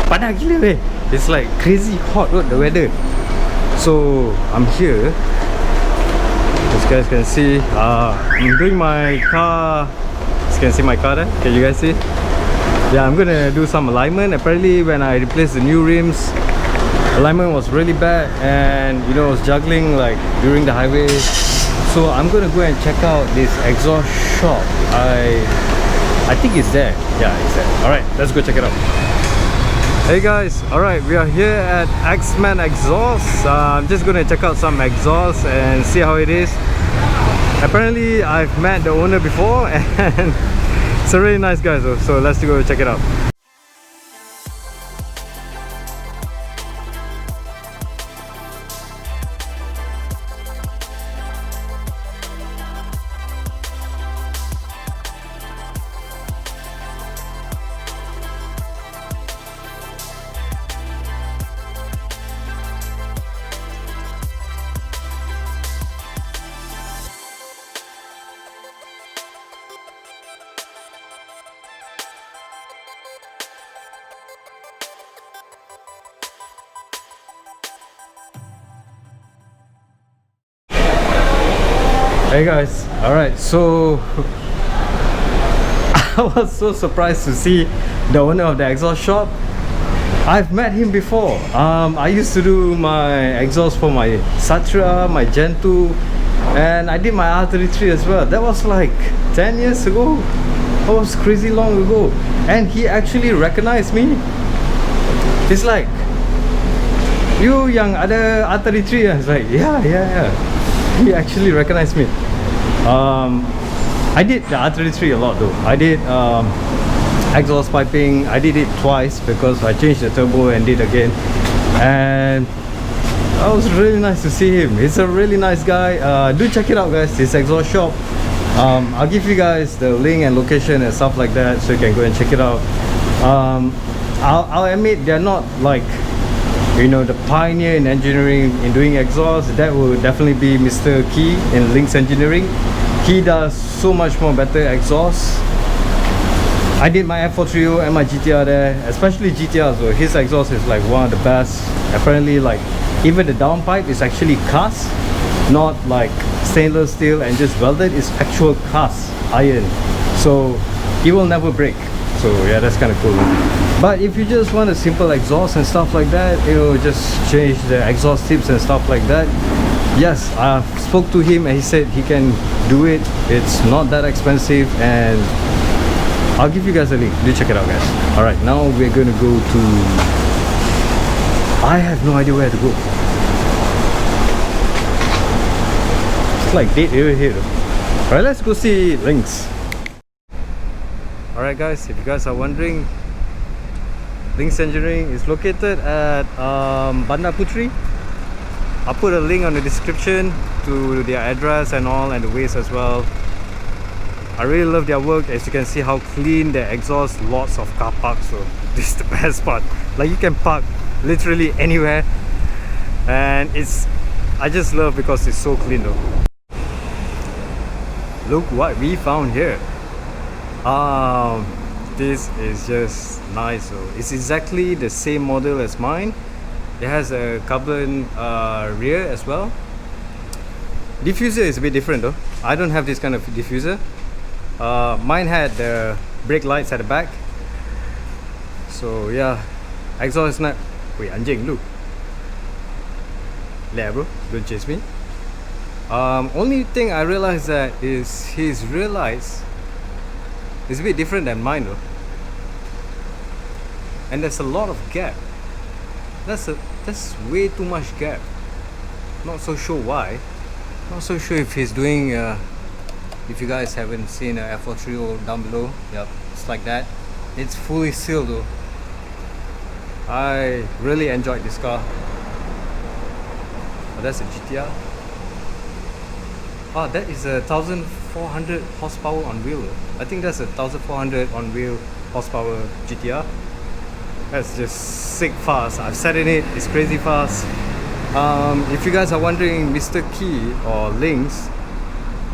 panas gila weh. It's like crazy hot the weather. So I'm here, as you guys can see. I'm doing my car. You can see my car there. Can you guys see? Yeah, I'm gonna do some alignment. Apparently when I replaced the new rims, alignment was really bad, and you know, I was juggling like during the highway. So I'm gonna go and check out this exhaust shop. I think it's there. Yeah, it's there. Alright, let's go check it out. Hey guys, alright, we are here at Xman Ekzos. I'm just gonna check out some exhaust and see how it is. Apparently I've met the owner before and it's a really nice guy, so let's go check it out. Hey guys, alright, so I was so surprised to see the owner of the exhaust shop. I've met him before. I used to do my exhaust for my Satria, my Gen 2, and I did my R33 as well. That was like 10 years ago. That was crazy long ago. And he actually recognized me. He's like, "You yang ada R33?" I was like, yeah. He actually recognized me. I did the R33 a lot though. I did exhaust piping. I did it twice because I changed the turbo and did again. And that was really nice to see him. He's a really nice guy. Do check it out guys, this exhaust shop. I'll give you guys the link and location and stuff like that, so you can go and check it out. I'll admit they're not like, you know, the pioneer in engineering in doing exhaust. That will definitely be Mr. Key in Links Engineering. He does so much more better exhaust. I did my F430 and my GTR there, especially GTR, so his exhaust is like one of the best. Apparently like even the downpipe is actually cast, not like stainless steel and just welded. It's actual cast iron, so it will never break. So yeah, that's kind of cool. But if you just want a simple exhaust and stuff like that, you know, just change the exhaust tips and stuff like that. Yes, I spoke to him and he said he can do it. It's not that expensive, and I'll give you guys a link. Do check it out guys. Alright, now we're gonna go to... I have no idea where to go. It's like dead area here though. Alright, let's go see Links. Alright guys, if you guys are wondering, Links Engineering is located at Bandar Puteri. I'll put a link on the description to their address and all, and the ways as well. I really love their work. As you can see how clean the exhaust, lots of car parks, so this is the best part. Like you can park literally anywhere, and I just love because it's so clean though. Look what we found here. This is just nice. So it's exactly the same model as mine. It has a carbon rear as well. Diffuser is a bit different though. I don't have this kind of diffuser. Mine had the brake lights at the back. So yeah, exhaust is not... Wait, anjing, look. Yeah bro, don't chase me. Only thing I realized that is his rear lights is a bit different than mine though. And there's a lot of gap. That's way too much gap. Not so sure why. Not so sure if he's doing if you guys haven't seen a F430 down below. Yep, it's like that. It's fully sealed though. I really enjoyed this car. Oh, that's a GTR. Ah, that is a 1400 horsepower on wheel. I think that's a 1400 on wheel horsepower GTR. That's just sick fast. I've sat in it, it's crazy fast. If you guys are wondering, Mr. Key or Links,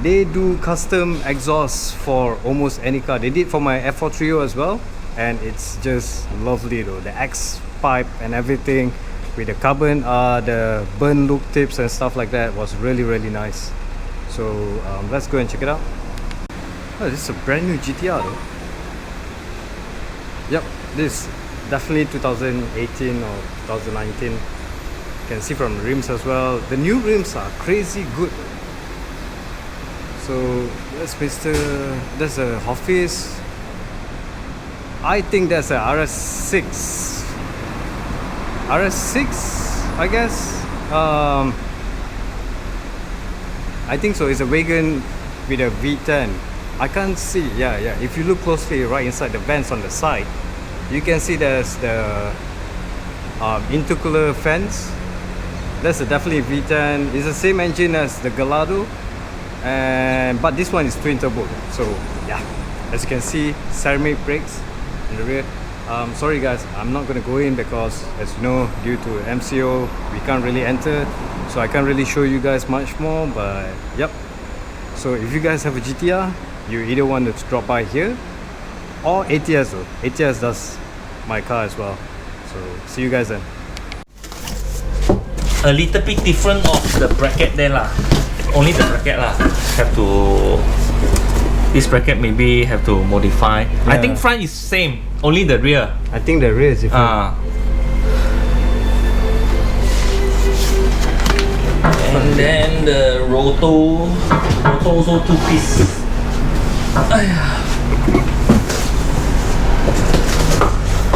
they do custom exhausts for almost any car. They did for my F430 as well. and it's just lovely though. The X pipe and everything with the carbon, the burn loop tips and stuff like that was really nice. So let's go and check it out. Oh, this is a brand new GTR though. Yep, this definitely 2018 or 2019. You can see from the rims as well. The new rims are crazy good. So there's a Hafiz. I think that's a RS6, I guess. I think so. It's a wagon with a V10. I can't see. Yeah. If you look closely right inside the vents on the side, you can see there's the intercooler fans. That's definitely a V10. It's the same engine as the Gallardo, but this one is twin turbo. So yeah, as you can see, ceramic brakes in the rear. Sorry guys, I'm not gonna go in because, as you know, due to MCO, we can't really enter, so I can't really show you guys much more. But yep. So if you guys have a GTR, you either want to drop by here or ATS though. ATS does my car as well. So see you guys then. A little bit different of the bracket there lah. Only the bracket lah. Have to, this bracket maybe have to modify. Yeah. I think front is same. Only the rear. I think the rear is different. And then the roto also 2 piece.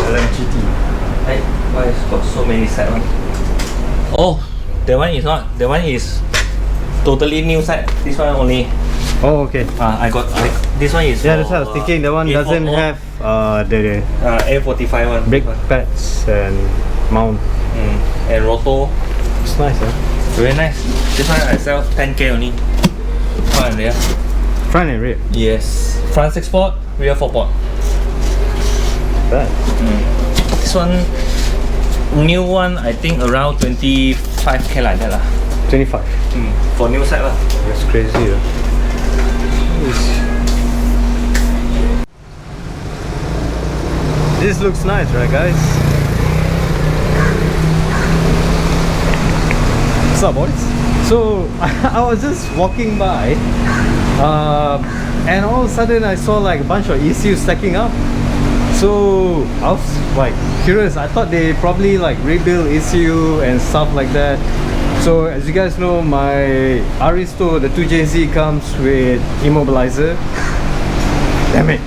LMGT. Hey, why it's got so many set one? Oh, that one is not. That one is totally new set. This one only. Oh, okay. This one is. Yeah, that's what I was thinking. The one doesn't have the A45 one. brake pads and mount. And roto. It's nice, huh? Very nice. This one I sell 10k only. Front and rear. Front and rear. Yes. Front 6-port, rear 4-port. Bad. This one, new one, I think around 25k like that lah. 25. For new set lah. That's crazy, huh? This looks nice, right guys? What's up, boys? So I was just walking by and all of a sudden I saw like a bunch of ECUs stacking up. So I was like curious. I thought they probably like rebuild ECU and stuff like that. So as you guys know, my Aristo, the 2JZ, comes with immobilizer. Damn it.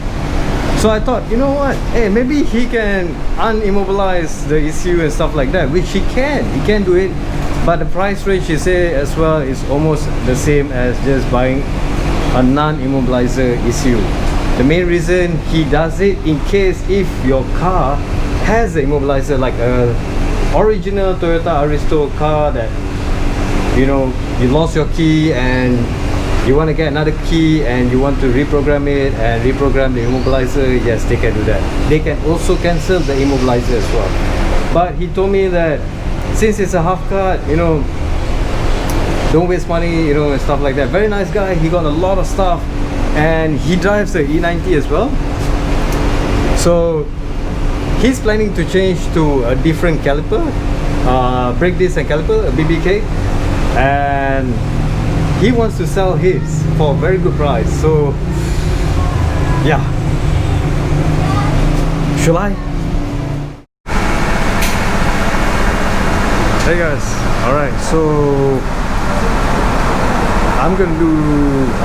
So I thought, you know what, hey, maybe he can unimmobilize the ECU and stuff like that, which he can do it. But the price range, you say as well, is almost the same as just buying a non-immobilizer ECU. The main reason he does it, in case if your car has the immobilizer, like a original Toyota Aristo car that, you know, you lost your key and you want to get another key and you want to reprogram it and reprogram the immobilizer, yes, they can do that. They can also cancel the immobilizer as well. But he told me that since it's a half cut, you know, don't waste money, you know, and stuff like that. Very nice guy. He got a lot of stuff and he drives the E90 as well. So he's planning to change to a different caliper, brake disc and caliper, a BBK, and he wants to sell his for a very good price. So yeah, shall I? Hey guys, alright, so I'm gonna do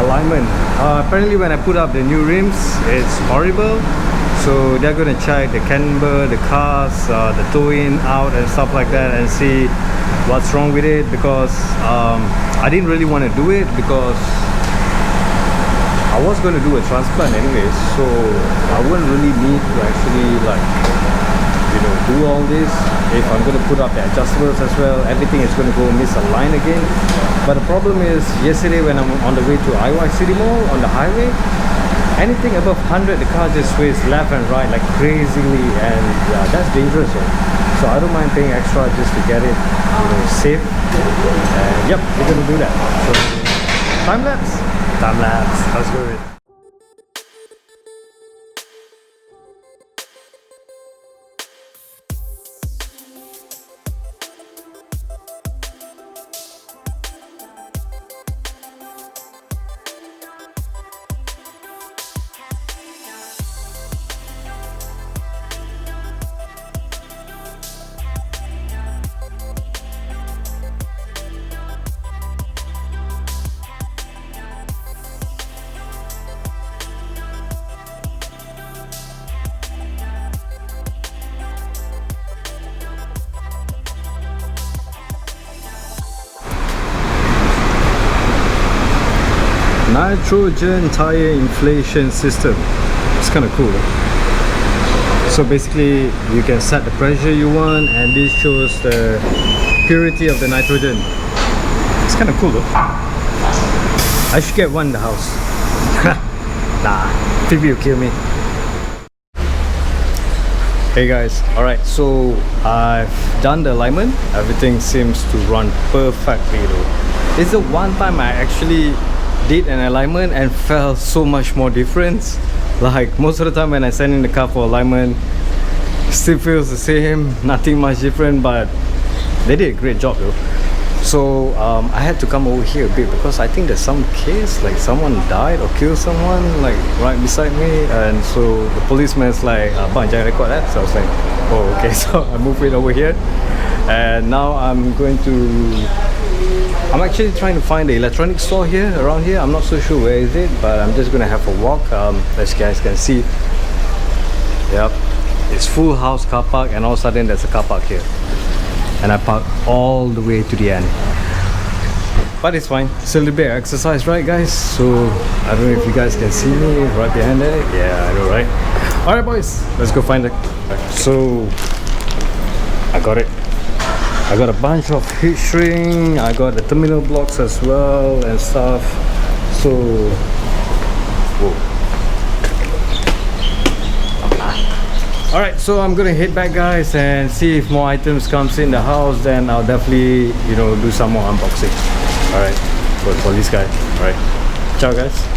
alignment. Apparently when I put up the new rims, it's horrible. So they're gonna check the camber, the cars, the toe-in, out and stuff like that, and see what's wrong with it, because I didn't really want to do it because I was going to do a transplant anyway, so I wouldn't really need to actually, like, you know, do all this. If I'm going to put up the adjustables as well, everything is going to go misaligned again. But the problem is, yesterday when I'm on the way to Iowa City Mall on the highway, anything above 100, the car just sways left and right like crazily, and that's dangerous. So I don't mind paying extra just to get it, you know, safe. And yep, we're gonna do that. So time lapse, let's go with it. nitrogen tire inflation system. It's kind of cool. So basically you can set the pressure you want, and this shows the purity of the nitrogen. It's kind of cool though. I should get one in the house. Nah, people will kill me. Hey guys, alright, so I've done the alignment. Everything seems to run perfectly though. It's the one time I actually did an alignment and felt so much more difference. Like most of the time when I send in the car for alignment, still feels the same, nothing much different, but they did a great job though. So I had to come over here a bit because I think there's some case, like someone died or killed someone like right beside me, and so the policeman's like, "Bang, jangan record that." So I was like, oh okay. So I moved it over here, and now I'm actually trying to find the electronics store here around here. I'm not so sure where is it, but I'm just gonna have a walk. As you guys can see, yep, it's full house car park, and all of a sudden there's a car park here. And I park all the way to the end, but it's fine. It's a little bit of exercise, right guys? So I don't know if you guys can see me right behind there. Yeah, I know, right? Alright boys, let's go find it. So I got it. I got a bunch of heat shrink, I got the terminal blocks as well and stuff. So whoa. Alright, so I'm gonna head back guys and see if more items comes in the house. Then I'll definitely, you know, do some more unboxing. Alright, for this guy. Alright, ciao guys.